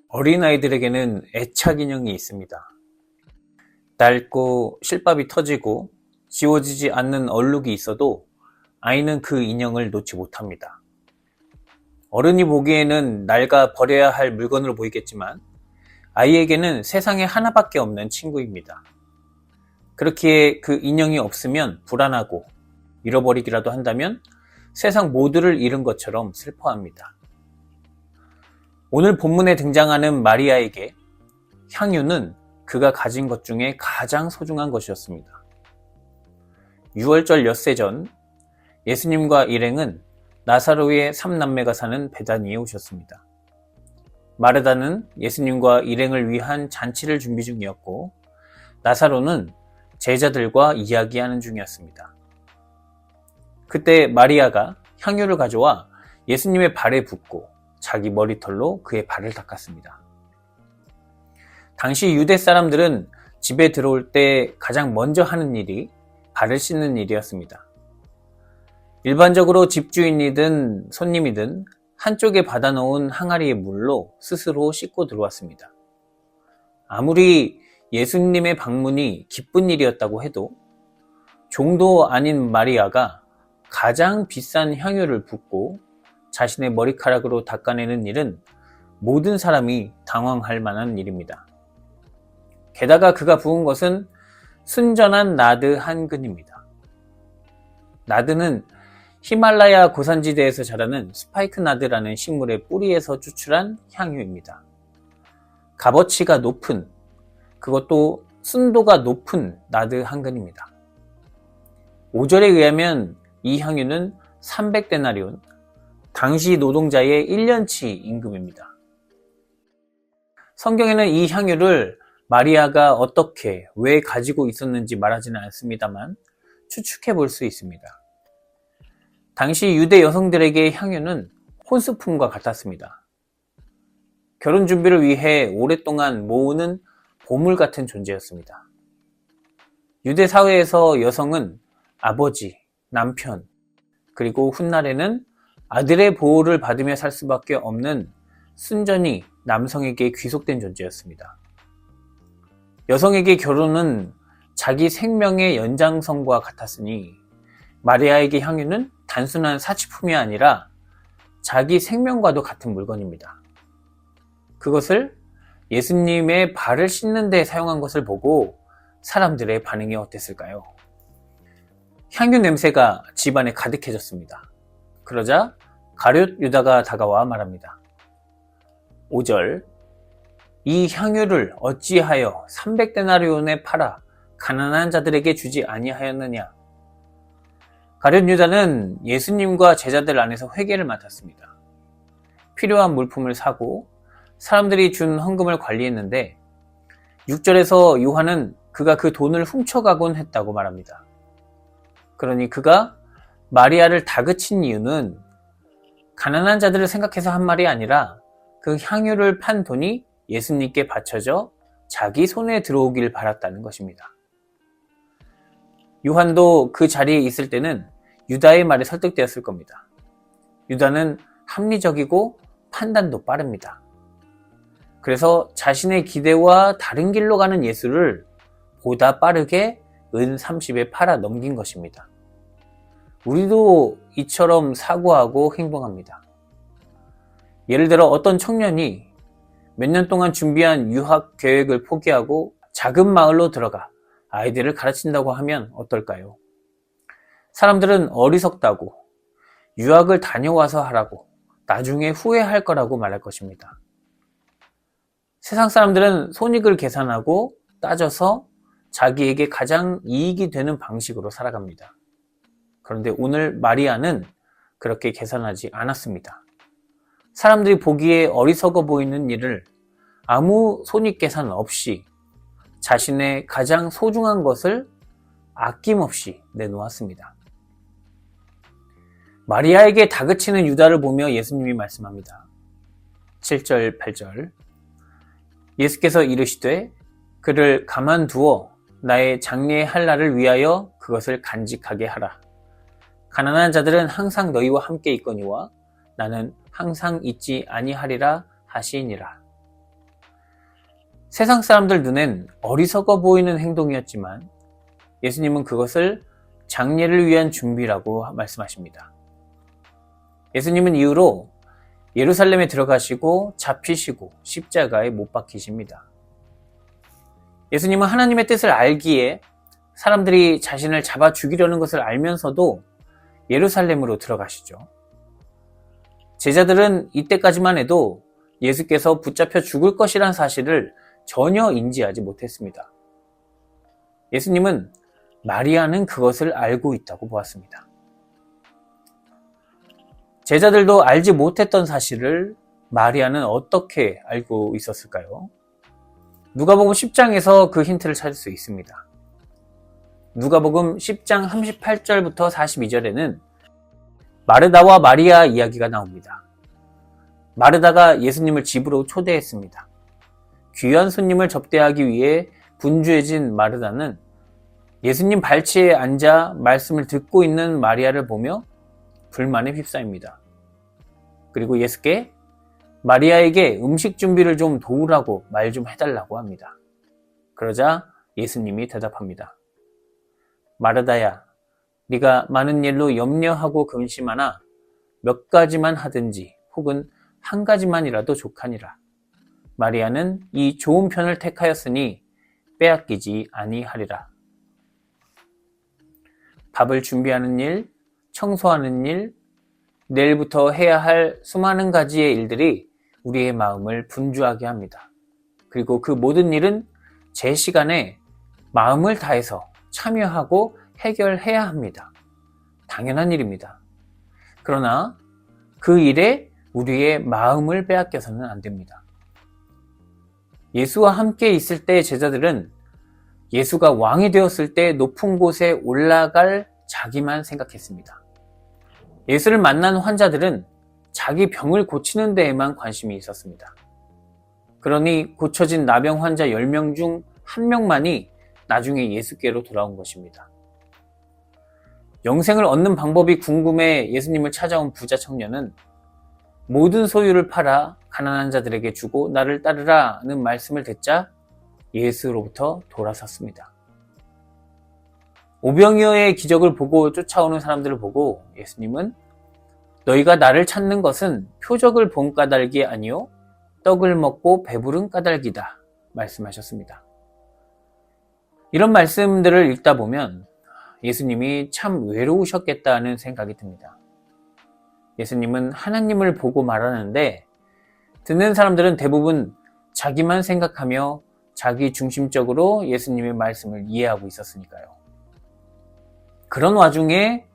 어린아이들에게는 애착 인형이 있습니다. 낡고 실밥이 터지고 지워지지 않는 얼룩이 있어도 아이는 그 인형을 놓지 못합니다. 어른이 보기에는 낡아 버려야 할 물건으로 보이겠지만 아이에게는 세상에 하나밖에 없는 친구입니다. 그렇기에 그 인형이 없으면 불안하고 잃어버리기라도 한다면 세상 모두를 잃은 것처럼 슬퍼합니다. 오늘 본문에 등장하는 마리아에게 향유는 그가 가진 것 중에 가장 소중한 것이었습니다. 6월절 엿새 전 예수님과 일행은 나사로의 3남매가 사는 베다니에 오셨습니다. 마르다는 예수님과 일행을 위한 잔치를 준비 중이었고 나사로는 제자들과 이야기하는 중이었습니다. 그때 마리아가 향유를 가져와 예수님의 발에 붓고 자기 머리털로 그의 발을 닦았습니다. 당시 유대 사람들은 집에 들어올 때 가장 먼저 하는 일이 발을 씻는 일이었습니다. 일반적으로 집주인이든 손님이든 한쪽에 받아놓은 항아리의 물로 스스로 씻고 들어왔습니다. 아무리 예수님의 방문이 기쁜 일이었다고 해도 종도 아닌 마리아가 가장 비싼 향유를 붓고 자신의 머리카락으로 닦아내는 일은 모든 사람이 당황할 만한 일입니다. 게다가 그가 부은 것은 순전한 나드 한 근입니다. 나드는 히말라야 고산지대에서 자라는 스파이크 나드라는 식물의 뿌리에서 추출한 향유입니다. 값어치가 높은, 그것도 순도가 높은 나드 한 근입니다. 5절에 의하면 이 향유는 300데나리온, 당시 노동자의 1년치 임금입니다. 성경에는 이 향유를 마리아가 어떻게, 왜 가지고 있었는지 말하지는 않습니다만 추측해 볼 수 있습니다. 당시 유대 여성들에게 향유는 혼수품과 같았습니다. 결혼 준비를 위해 오랫동안 모으는 보물 같은 존재였습니다. 유대 사회에서 여성은 아버지, 남편, 그리고 훗날에는 아들의 보호를 받으며 살 수밖에 없는 순전히 남성에게 귀속된 존재였습니다. 여성에게 결혼은 자기 생명의 연장선과 같았으니 마리아에게 향유는 단순한 사치품이 아니라 자기 생명과도 같은 물건입니다. 그것을 예수님의 발을 씻는 데 사용한 것을 보고 사람들의 반응이 어땠을까요? 향유 냄새가 집안에 가득해졌습니다. 그러자 가룟 유다가 다가와 말합니다. 5절, 이 향유를 어찌하여 300데나리온에 팔아 가난한 자들에게 주지 아니하였느냐? 가룟 유다는 예수님과 제자들 안에서 회계를 맡았습니다. 필요한 물품을 사고 사람들이 준 헌금을 관리했는데 6절에서 요한은 그가 그 돈을 훔쳐가곤 했다고 말합니다. 그러니 그가 마리아를 다그친 이유는 가난한 자들을 생각해서 한 말이 아니라 그 향유를 판 돈이 예수님께 바쳐져 자기 손에 들어오길 바랐다는 것입니다. 요한도 그 자리에 있을 때는 유다의 말에 설득되었을 겁니다. 유다는 합리적이고 판단도 빠릅니다. 그래서 자신의 기대와 다른 길로 가는 예수를 보다 빠르게 은 30에 팔아 넘긴 것입니다. 우리도 이처럼 사고하고 행동합니다. 예를 들어 어떤 청년이 몇 년 동안 준비한 유학 계획을 포기하고 작은 마을로 들어가 아이들을 가르친다고 하면 어떨까요? 사람들은 어리석다고, 유학을 다녀와서 하라고, 나중에 후회할 거라고 말할 것입니다. 세상 사람들은 손익을 계산하고 따져서 자기에게 가장 이익이 되는 방식으로 살아갑니다. 그런데 오늘 마리아는 그렇게 계산하지 않았습니다. 사람들이 보기에 어리석어 보이는 일을 아무 손익계산 없이 자신의 가장 소중한 것을 아낌없이 내놓았습니다. 마리아에게 다그치는 유다를 보며 예수님이 말씀합니다. 7절, 8절 예수께서 이르시되 그를 가만두어 나의 장래의 할 날을 위하여 그것을 간직하게 하라. 가난한 자들은 항상 너희와 함께 있거니와 나는 항상 있지 아니하리라 하시니라. 세상 사람들 눈엔 어리석어 보이는 행동이었지만 예수님은 그것을 장례를 위한 준비라고 말씀하십니다. 예수님은 이후로 예루살렘에 들어가시고 잡히시고 십자가에 못 박히십니다. 예수님은 하나님의 뜻을 알기에 사람들이 자신을 잡아 죽이려는 것을 알면서도 예루살렘으로 들어가시죠. 제자들은 이때까지만 해도 예수께서 붙잡혀 죽을 것이란 사실을 전혀 인지하지 못했습니다. 예수님은 마리아는 그것을 알고 있다고 보았습니다. 제자들도 알지 못했던 사실을 마리아는 어떻게 알고 있었을까요? 누가복음 10장에서 그 힌트를 찾을 수 있습니다. 누가복음 10장 38절부터 42절에는 마르다와 마리아 이야기가 나옵니다. 마르다가 예수님을 집으로 초대했습니다. 귀한 손님을 접대하기 위해 분주해진 마르다는 예수님 발치에 앉아 말씀을 듣고 있는 마리아를 보며 불만에 휩싸입니다. 그리고 예수께 마리아에게 음식 준비를 좀 도우라고 말 좀 해달라고 합니다. 그러자 예수님이 대답합니다. 마르다야, 네가 많은 일로 염려하고 근심하나 몇 가지만 하든지 혹은 한 가지만이라도 족하니라. 마리아는 이 좋은 편을 택하였으니 빼앗기지 아니하리라. 밥을 준비하는 일, 청소하는 일, 내일부터 해야 할 수많은 가지의 일들이 우리의 마음을 분주하게 합니다. 그리고 그 모든 일은 제 시간에 마음을 다해서 참여하고 해결해야 합니다. 당연한 일입니다. 그러나 그 일에 우리의 마음을 빼앗겨서는 안 됩니다. 예수와 함께 있을 때 제자들은 예수가 왕이 되었을 때 높은 곳에 올라갈 자기만 생각했습니다. 예수를 만난 환자들은 자기 병을 고치는 데에만 관심이 있었습니다. 그러니 고쳐진 나병 환자 10명 중 1명만이 나중에 예수께로 돌아온 것입니다. 영생을 얻는 방법이 궁금해 예수님을 찾아온 부자 청년은 모든 소유를 팔아 가난한 자들에게 주고 나를 따르라는 말씀을 듣자 예수로부터 돌아섰습니다. 오병이어의 기적을 보고 쫓아오는 사람들을 보고 예수님은 너희가 나를 찾는 것은 표적을 본 까닭이 아니요 떡을 먹고 배부른 까닭이다 말씀하셨습니다. 이런 말씀들을 읽다 보면 예수님이 참 외로우셨겠다는 생각이 듭니다. 예수님은 하나님을 보고 말하는데 듣는 사람들은 대부분 자기만 생각하며 자기 중심적으로 예수님의 말씀을 이해하고 있었으니까요. 그런 와중에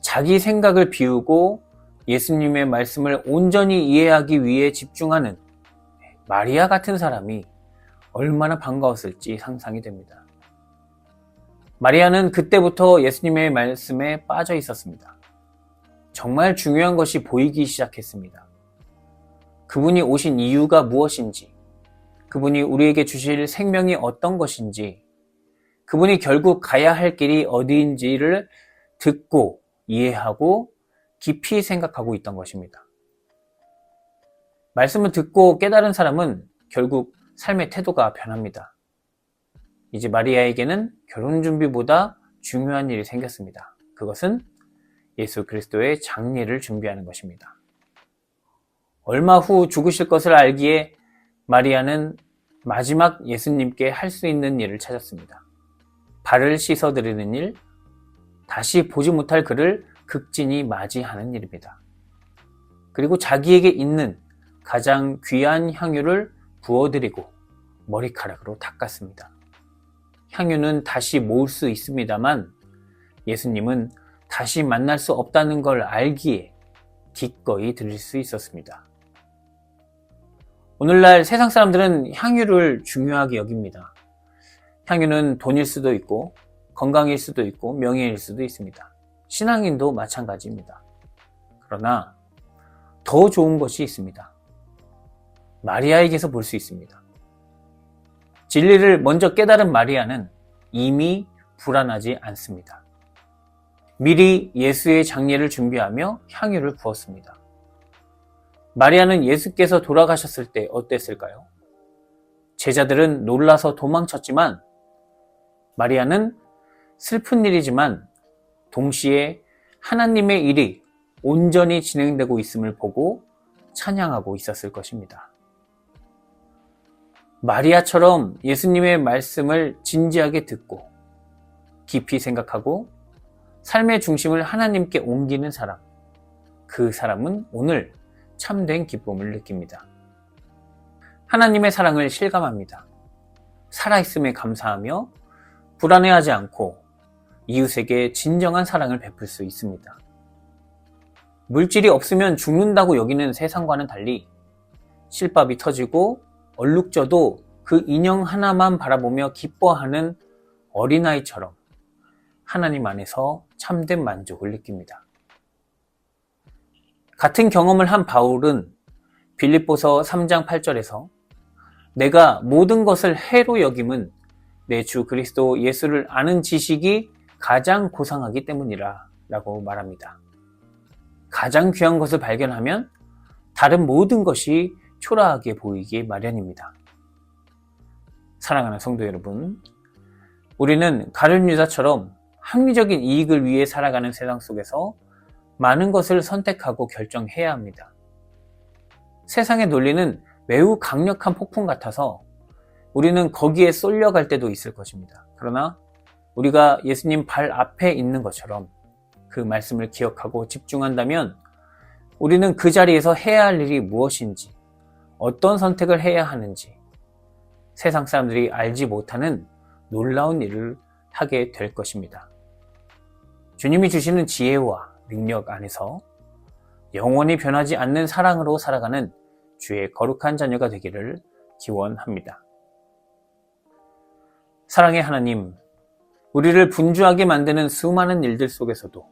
자기 생각을 비우고 예수님의 말씀을 온전히 이해하기 위해 집중하는 마리아 같은 사람이 얼마나 반가웠을지 상상이 됩니다. 마리아는 그때부터 예수님의 말씀에 빠져 있었습니다. 정말 중요한 것이 보이기 시작했습니다. 그분이 오신 이유가 무엇인지, 그분이 우리에게 주실 생명이 어떤 것인지, 그분이 결국 가야 할 길이 어디인지를 듣고 이해하고 깊이 생각하고 있던 것입니다. 말씀을 듣고 깨달은 사람은 결국 삶의 태도가 변합니다. 이제 마리아에게는 결혼 준비보다 중요한 일이 생겼습니다. 그것은 예수 그리스도의 장례를 준비하는 것입니다. 얼마 후 죽으실 것을 알기에 마리아는 마지막 예수님께 할 수 있는 일을 찾았습니다. 발을 씻어드리는 일, 다시 보지 못할 그를 극진히 맞이하는 일입니다. 그리고 자기에게 있는 가장 귀한 향유를 부어드리고 머리카락으로 닦았습니다. 향유는 다시 모을 수 있습니다만 예수님은 다시 만날 수 없다는 걸 알기에 기꺼이 드릴 수 있었습니다. 오늘날 세상 사람들은 향유를 중요하게 여깁니다. 향유는 돈일 수도 있고 건강일 수도 있고 명예일 수도 있습니다. 신앙인도 마찬가지입니다. 그러나 더 좋은 것이 있습니다. 마리아에게서 볼 수 있습니다. 진리를 먼저 깨달은 마리아는 이미 불안하지 않습니다. 미리 예수의 장례를 준비하며 향유를 부었습니다. 마리아는 예수께서 돌아가셨을 때 어땠을까요? 제자들은 놀라서 도망쳤지만 마리아는 슬픈 일이지만 동시에 하나님의 일이 온전히 진행되고 있음을 보고 찬양하고 있었을 것입니다. 마리아처럼 예수님의 말씀을 진지하게 듣고 깊이 생각하고 삶의 중심을 하나님께 옮기는 사람, 그 사람은 오늘 참된 기쁨을 느낍니다. 하나님의 사랑을 실감합니다. 살아있음에 감사하며 불안해하지 않고 이웃에게 진정한 사랑을 베풀 수 있습니다. 물질이 없으면 죽는다고 여기는 세상과는 달리 실밥이 터지고 얼룩져도 그 인형 하나만 바라보며 기뻐하는 어린아이처럼 하나님 안에서 참된 만족을 느낍니다. 같은 경험을 한 바울은 빌립보서 3장 8절에서 내가 모든 것을 해로 여김은 내 주 그리스도 예수를 아는 지식이 가장 고상하기 때문이라 라고 말합니다. 가장 귀한 것을 발견하면 다른 모든 것이 초라하게 보이기 마련입니다. 사랑하는 성도 여러분, 우리는 가룟 유다처럼 합리적인 이익을 위해 살아가는 세상 속에서 많은 것을 선택하고 결정해야 합니다. 세상의 논리는 매우 강력한 폭풍 같아서 우리는 거기에 쏠려갈 때도 있을 것입니다. 그러나 우리가 예수님 발 앞에 있는 것처럼 그 말씀을 기억하고 집중한다면 우리는 그 자리에서 해야 할 일이 무엇인지, 어떤 선택을 해야 하는지 세상 사람들이 알지 못하는 놀라운 일을 하게 될 것입니다. 주님이 주시는 지혜와 능력 안에서 영원히 변하지 않는 사랑으로 살아가는 주의 거룩한 자녀가 되기를 기원합니다. 사랑의 하나님, 우리를 분주하게 만드는 수많은 일들 속에서도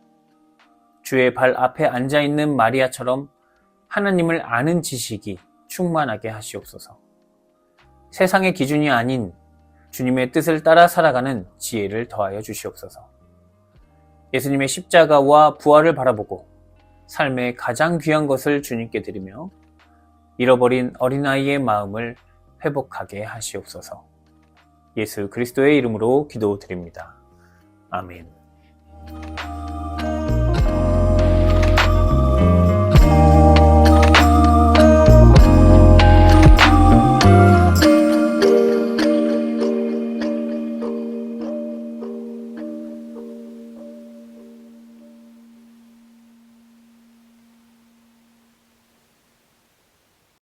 주의 발 앞에 앉아있는 마리아처럼 하나님을 아는 지식이 충만하게 하시옵소서. 세상의 기준이 아닌 주님의 뜻을 따라 살아가는 지혜를 더하여 주시옵소서. 예수님의 십자가와 부활을 바라보고 삶의 가장 귀한 것을 주님께 드리며 잃어버린 어린아이의 마음을 회복하게 하시옵소서. 예수 그리스도의 이름으로 기도드립니다. 아멘.